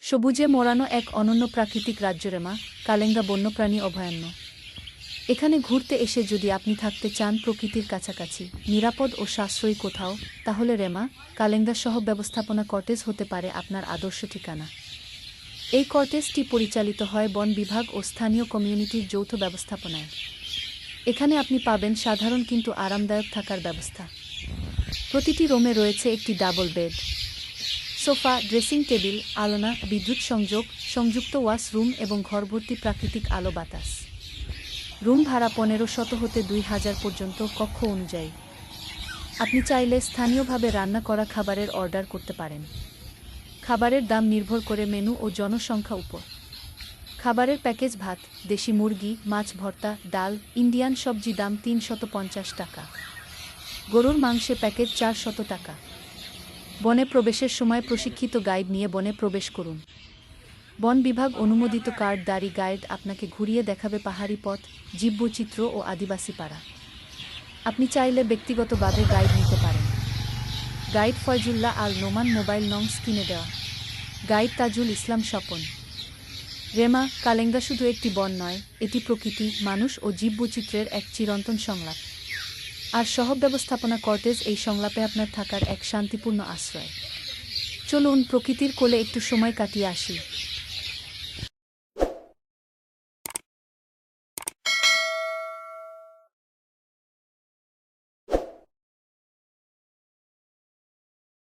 সবুজে মোড়ানো এক অনন্য প্রাকৃতিক রাজ্য রেমা, কালেঙ্গা বন্যপ্রাণী অভয়ারণ্য। এখানে ঘুরতে এসে যদি আপনি থাকতে চান প্রকৃতির কাছাকাছি, নিরাপদ ও সাশ্রয়ী কোথাও, তাহলে রেমা, কালেঙ্গা সহ ব্যবস্থাপনা কটেজ হতে পারে আপনার আদর্শ ঠিকানা। এই কটেজটি পরিচালিত হয় বন বিভাগ ও স্থানীয় কমিউনিটির যৌথ ব্যবস্থাপনায়। এখানে আপনি পাবেন সাধারণ কিন্তু আরামদায়ক থাকার ব্যবস্থা। প্রতিটি রুমে রয়েছে একটি double bed, sofa, dressing table, আলনা, বিদ্যুৎ সংযোগ, সংযুক্ত ওয়াশরুম এবং ঘরভর্তি প্রাকৃতিক আলো বাতাস। রুম ভাড়া ১৫০০ হতে ২,০০০ পর্যন্ত কক্ষ অনুযায়ী। আপনি চাইলে স্থানীয়ভাবে রান্না করা খাবারের অর্ডার করতে পারেন। খাবারের দাম নির্ভর করে মেনু ও জনসংখ্যা উপর। খাবারের প্যাকেজ ভাত, দেশি মুরগি, মাছ ভর্তা, ডাল, ইন্ডিয়ান সবজি দাম ৩৫০ টাকা। গরুর মাংসে প্যাকেজ ৪০০ টাকা। বনে প্রবেশের সময় প্রশিক্ষিত গাইড নিয়ে বনে প্রবেশ করুন। বন বিভাগ অনুমোদিত কার্ডধারী গাইড আপনাকে ঘুরিয়ে দেখাবে পাহাড়ি পথ, জীববৈচিত্র্য ও আদিবাসী পাড়া। আপনি চাইলে ব্যক্তিগতভাবে গাইড নিতে পারেন। গাইড ফয়জুল্লাহ আল নোমান, মোবাইল নং স্ক্রিনে দেওয়া। গাইড তাজুল ইসলাম স্বপন। রেমা, কালেঙ্গা শুধু একটি বন নয়, এটি প্রকৃতি, মানুষ ও জীববৈচিত্র্যের এক চিরন্তন সংলাপ। আর সহ ব্যবস্থাপনা কটেজ এই সংলাপে আপনার থাকার এক শান্তিপূর্ণ আশ্রয়। চলুন প্রকৃতির কোলে একটু সময় কাটিয়ে আসি।